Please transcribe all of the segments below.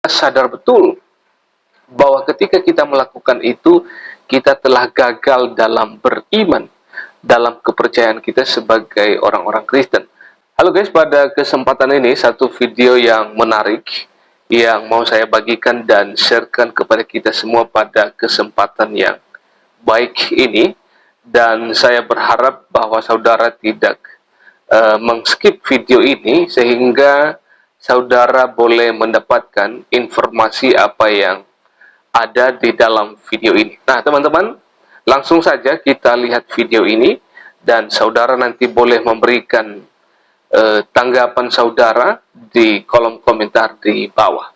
sadar betul bahwa ketika kita melakukan itu, kita telah gagal dalam beriman, dalam kepercayaan kita sebagai orang-orang Kristen. Halo guys, pada kesempatan ini satu video yang menarik yang mau saya bagikan dan sharekan kepada kita semua pada kesempatan yang baik ini. Dan saya berharap bahwa saudara tidak meng-skip video ini sehingga saudara boleh mendapatkan informasi apa yang ada di dalam video ini. Nah teman-teman, langsung saja kita lihat video ini dan saudara nanti boleh memberikan tanggapan saudara di kolom komentar di bawah.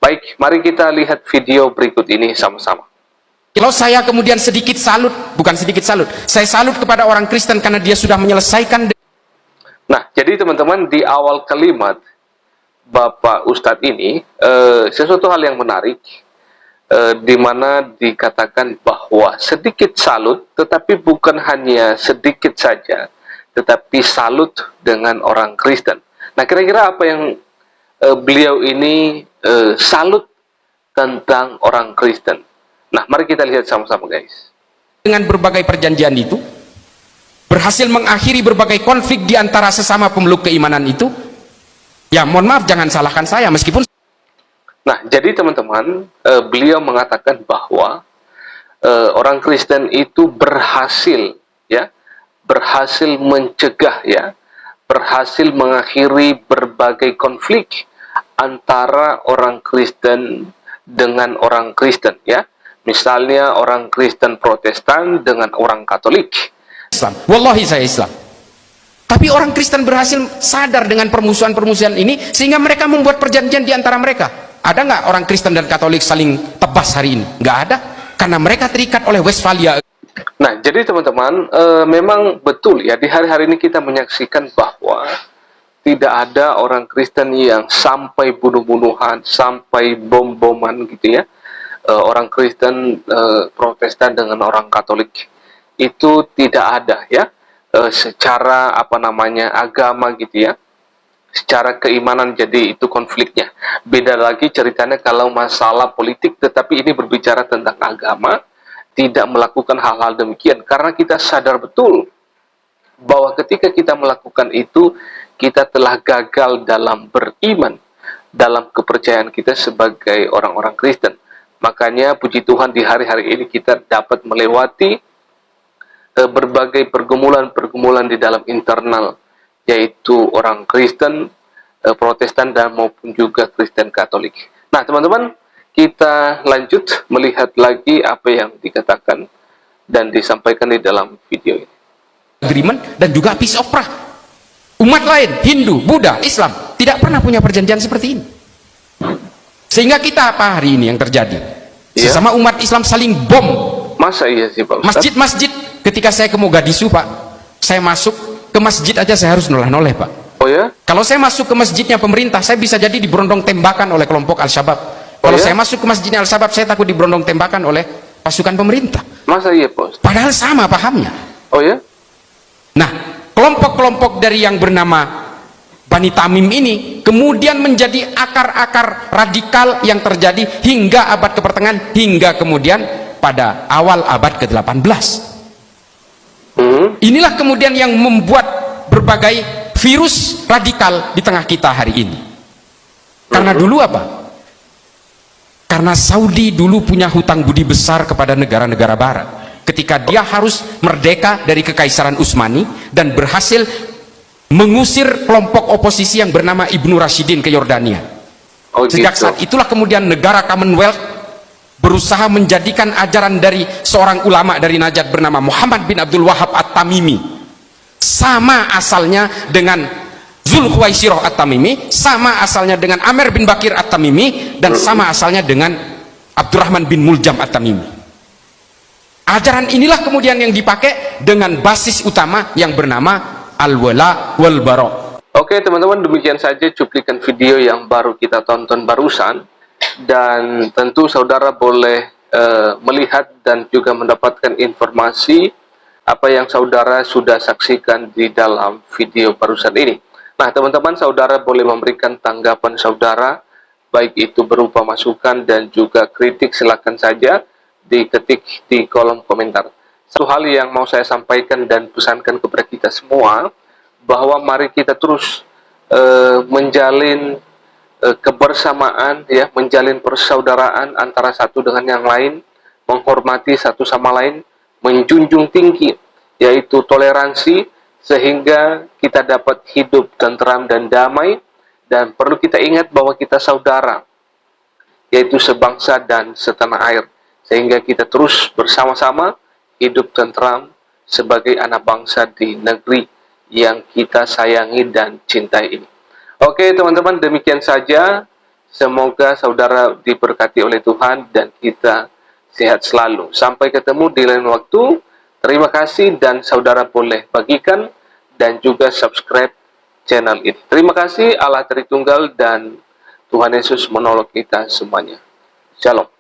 Baik, mari kita lihat video berikut ini sama-sama. Kalau saya kemudian sedikit salut, bukan sedikit salut, saya salut kepada orang Kristen karena dia sudah menyelesaikan. Nah, jadi teman-teman, di awal kalimat Bapak Ustadz ini, sesuatu hal yang menarik, di mana dikatakan bahwa sedikit salut, tetapi bukan hanya sedikit saja, tetapi salut dengan orang Kristen. Nah, kira-kira apa yang beliau ini salut tentang orang Kristen? Nah, mari kita lihat sama-sama guys. Dengan berbagai perjanjian itu, berhasil mengakhiri berbagai konflik di antara sesama pemeluk keimanan itu. Ya, mohon maaf, jangan salahkan saya meskipun. Nah, jadi teman-teman, beliau mengatakan bahwa orang Kristen itu berhasil, ya, berhasil mencegah, ya, berhasil mengakhiri berbagai konflik antara orang Kristen dengan orang Kristen, ya. Misalnya orang Kristen Protestan dengan orang Katolik. Islam. Wallahi saya Islam. Tapi orang Kristen berhasil sadar dengan permusuhan-permusuhan ini sehingga mereka membuat perjanjian di antara mereka. Ada nggak orang Kristen dan Katolik saling tebas hari ini? Nggak ada, karena mereka terikat oleh Westphalia. Nah, jadi teman-teman, memang betul ya, di hari-hari ini kita menyaksikan bahwa tidak ada orang Kristen yang sampai bunuh-bunuhan, sampai bom-boman gitu ya. Orang Kristen Protestan dengan orang Katolik itu tidak ada ya, secara apa namanya agama gitu ya, secara keimanan. Jadi itu konfliknya beda lagi ceritanya kalau masalah politik, tetapi ini berbicara tentang agama, tidak melakukan hal-hal demikian karena kita sadar betul bahwa ketika kita melakukan itu, kita telah gagal dalam beriman, dalam kepercayaan kita sebagai orang-orang Kristen. Makanya puji Tuhan di hari-hari ini kita dapat melewati berbagai pergumulan-pergumulan di dalam internal, yaitu orang Kristen, Protestan, dan maupun juga Kristen Katolik. Nah teman-teman, kita lanjut melihat lagi apa yang dikatakan dan disampaikan di dalam video ini. Agreement dan juga peace of Prague. Umat lain, Hindu, Buddha, Islam, tidak pernah punya perjanjian seperti ini. Sehingga kita apa hari ini yang terjadi? Sesama umat Islam saling bom. Masa iya sih Pak Ustadz? Masjid-masjid, ketika saya ke Mogadishu Pak, saya masuk ke masjid aja saya harus noleh-noleh Pak. Oh ya? Kalau saya masuk ke masjidnya pemerintah, saya bisa jadi diberondong tembakan oleh kelompok Al-Shabaab. Kalau saya masuk ke masjidnya Al-Shabaab, saya takut diberondong tembakan oleh pasukan pemerintah. Masa iya Pak Ustadz? Padahal sama pahamnya. Oh ya? Nah, kelompok-kelompok dari yang bernama Bani Tamim ini kemudian menjadi akar-akar radikal yang terjadi hingga abad ke-pertengahan, hingga kemudian pada awal abad ke-18. Inilah kemudian yang membuat berbagai virus radikal di tengah kita hari ini. Karena dulu apa? Karena Saudi dulu punya hutang budi besar kepada negara-negara barat ketika dia harus merdeka dari Kekaisaran Utsmani dan berhasil mengusir kelompok oposisi yang bernama Ibnu Rashidin ke Yordania. Sejak saat itulah kemudian negara Commonwealth berusaha menjadikan ajaran dari seorang ulama dari Najd bernama Muhammad bin Abdul Wahab At-Tamimi, sama asalnya dengan Zulkhuwaisirah At-Tamimi, sama asalnya dengan Amir bin Bakir At-Tamimi, dan sama asalnya dengan Abdurrahman bin Muljam At-Tamimi. Ajaran inilah kemudian yang dipakai dengan basis utama yang bernama Al-Wala wal Bara. Oke teman-teman, demikian saja cuplikan video yang baru kita tonton barusan, dan tentu saudara boleh melihat dan juga mendapatkan informasi apa yang saudara sudah saksikan di dalam video barusan ini. Nah teman-teman, saudara boleh memberikan tanggapan saudara baik itu berupa masukan dan juga kritik, silakan saja diketik di kolom komentar. Satu hal yang mau saya sampaikan dan pesankan kepada kita semua, bahwa mari kita terus menjalin kebersamaan, ya, menjalin persaudaraan antara satu dengan yang lain, menghormati satu sama lain, menjunjung tinggi yaitu toleransi, sehingga kita dapat hidup tentram dan damai. Dan perlu kita ingat bahwa kita saudara, yaitu sebangsa dan setanah air, sehingga kita terus bersama-sama hidup tentram sebagai anak bangsa di negeri yang kita sayangi dan cintai ini. Oke teman-teman, demikian saja. Semoga saudara diberkati oleh Tuhan dan kita sehat selalu. Sampai ketemu di lain waktu. Terima kasih, dan saudara boleh bagikan dan juga subscribe channel ini. Terima kasih. Allah Tritunggal dan Tuhan Yesus menolong kita semuanya. Shalom.